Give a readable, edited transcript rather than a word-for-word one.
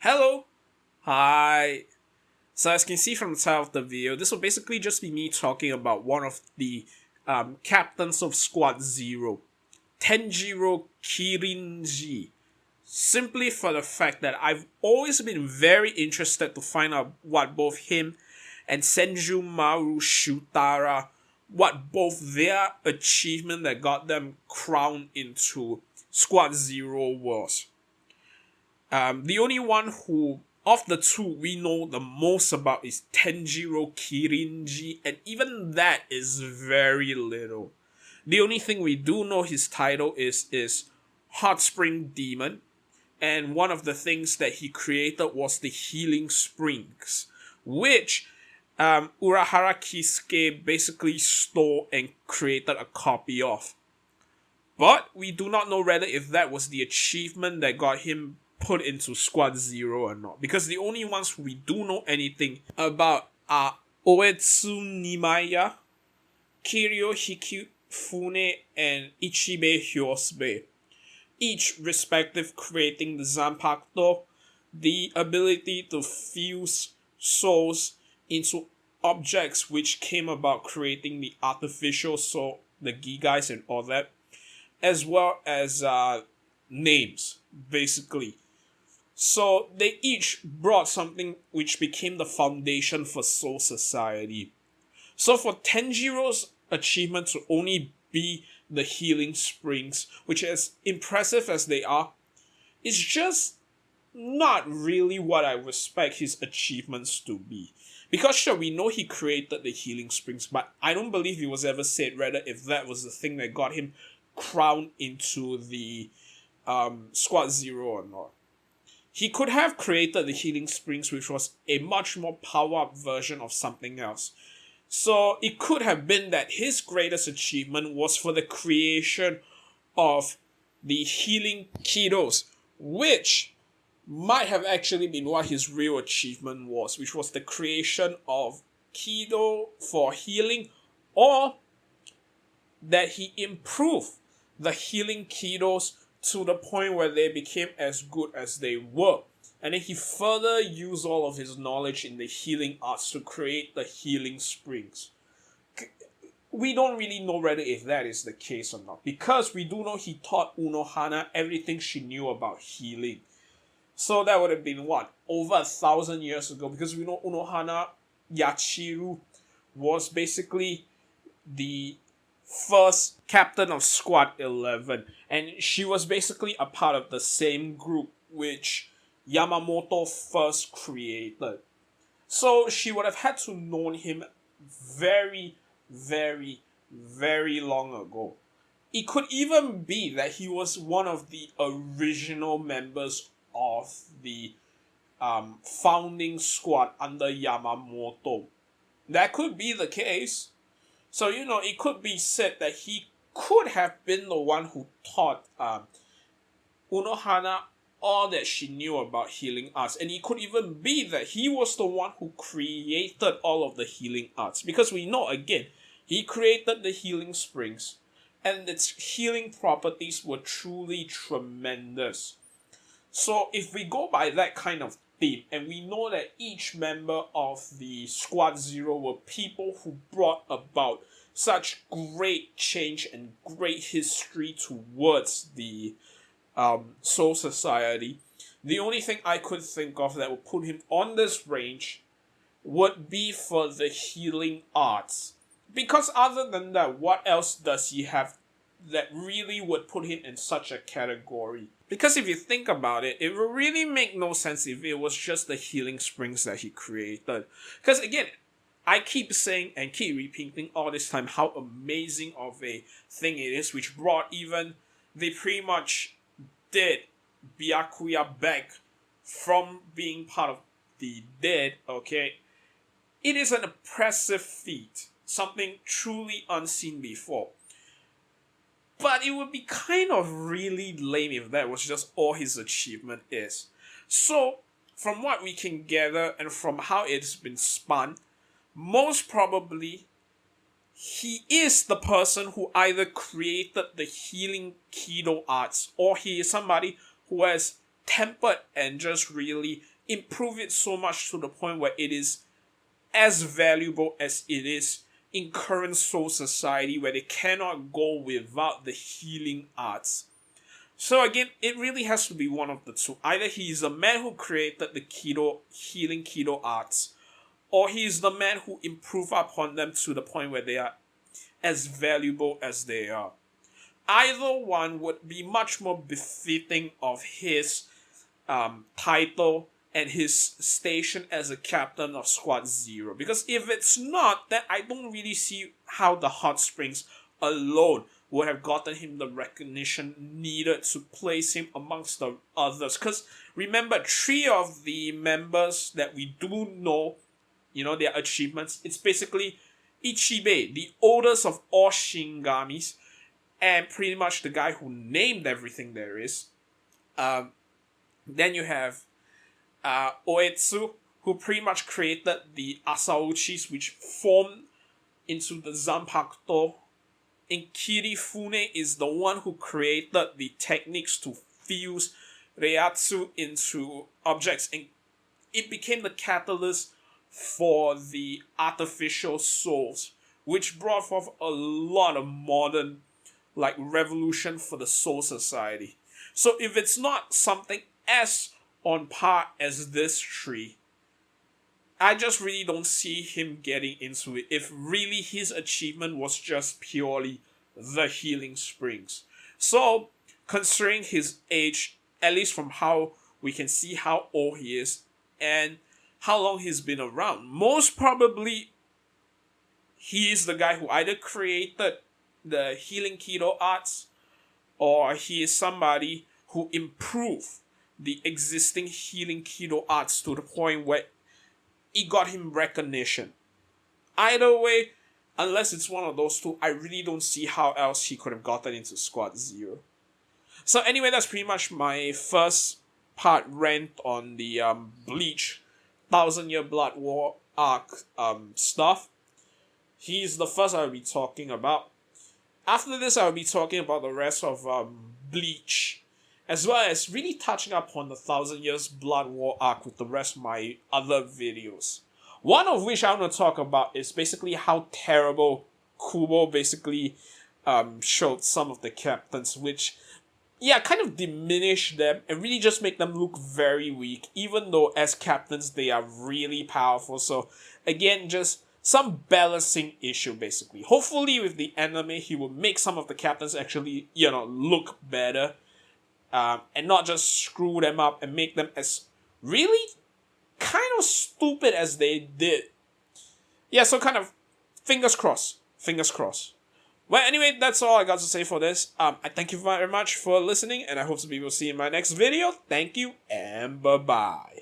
Hello. Hi. So as you can see from the title of the video, this will basically just be me talking about one of the captains of Squad Zero, Tenjiro Kirinji. Simply for the fact that I've always been very interested to find out what both him and Senjumaru Shutara, what both their achievement that got them crowned into Squad Zero was. The only one who, of the two, we know the most about is Tenjiro Kirinji, and even that is very little. The only thing we do know his title is Hot Spring Demon, and one of the things that he created was the Healing Springs, which Urahara Kisuke basically stole and created a copy of. But we do not know whether if that was the achievement that got him put into Squad Zero or not. Because the only ones we do know anything about are Oetsu Nimaya, Kiryo Hikifune, and Ichibe Hyosube. Each respective creating the Zanpakuto, the ability to fuse souls into objects which came about creating the artificial soul, the Gigais and all that, as well as names, basically. So they each brought something which became the foundation for Soul Society. So for Tenjiro's achievement to only be the Healing Springs, which as impressive as they are, is just not really what I respect his achievements to be. Because sure, we know he created the Healing Springs, but I don't believe he was ever said rather if that was the thing that got him crowned into the Squad Zero or not. He could have created the Healing Springs, which was a much more power-up version of something else. So it could have been that his greatest achievement was for the creation of the Healing Kidos, which might have actually been what his real achievement was, which was the creation of Kido for healing, or that he improved the Healing Kidos to the point where they became as good as they were. And then he further used all of his knowledge in the healing arts to create the Healing Springs. We don't really know whether if that is the case or not, because we do know he taught Unohana everything she knew about healing. So that would have been what? Over 1,000 years ago, because we know Unohana Yachiru was basically the first captain of Squad 11, and she was basically a part of the same group which Yamamoto first created. So she would have had to known him very, very, very long ago. It could even be that he was one of the original members of the founding squad under Yamamoto. That could be the case. So, it could be said that he could have been the one who taught Unohana all that she knew about healing arts. And it could even be that he was the one who created all of the healing arts. Because we know, again, he created the Healing Springs, and its healing properties were truly tremendous. So if we go by that kind of theme, and we know that each member of the Squad Zero were people who brought about such great change and great history towards the Soul Society, the only thing I could think of that would put him on this range would be for the healing arts. Because other than that, what else does he have that really would put him in such a category? Because if you think about it, it would really make no sense if it was just the Healing Springs that he created. Because again, I keep saying and keep repeating all this time how amazing of a thing it is, which brought even, they pretty much did Byakuya back from being part of the dead, okay? It is an impressive feat, something truly unseen before. But it would be kind of really lame if that was just all his achievement is. So, from what we can gather and from how it's been spun, most probably he is the person who either created the healing Kido arts, or he is somebody who has tempered and just really improve it so much to the point where it is as valuable as it is in current soul society, where they cannot go without the healing arts. So again, it really has to be one of the two. Either he is the man who created the healing Kido arts, or he is the man who improved upon them to the point where they are as valuable as they are. Either one would be much more befitting of his title and his station as a captain of Squad Zero. Because if it's not, then I don't really see how the Hot Springs alone would have gotten him the recognition needed to place him amongst the others. Because remember, 3 of the members that we do know, their achievements, it's basically Ichibe, the oldest of all Shingamis, and pretty much the guy who named everything there is. Then you have Oetsu, who pretty much created the Asauchis, which formed into the Zanpakuto. And Kirifune is the one who created the techniques to fuse Reiatsu into objects, and it became the catalyst for the artificial souls, which brought forth a lot of modern revolution for the soul society. So if it's not something as on par as this tree, I just really don't see him getting into it if really his achievement was just purely the healing springs. So, considering his age, at least from how we can see how old he is and how long he's been around, most probably he is the guy who either created the healing Kido arts, or he is somebody who improved the existing healing Kido arts to the point where it got him recognition. Either way, unless it's one of those two, I really don't see how else he could have gotten into Squad Zero. So anyway, that's pretty much my first part rant on the Bleach 1000-Year Blood War arc stuff. He's the first I'll be talking about. After this, I'll be talking about the rest of Bleach, as well as really touching up on the 1000 Years Blood War arc with the rest of my other videos. One of which I want to talk about is basically how terrible Kubo basically showed some of the captains, which, kind of diminish them and really just make them look very weak, even though as captains they are really powerful. So again, just some balancing issue basically. Hopefully with the anime, he will make some of the captains actually, look better. And not just screw them up and make them as really kind of stupid as they did. Yeah, so kind of fingers crossed. Fingers crossed. Well, anyway, that's all I got to say for this. I thank you very much for listening, and I hope to be able to see you in my next video. Thank you, and bye-bye.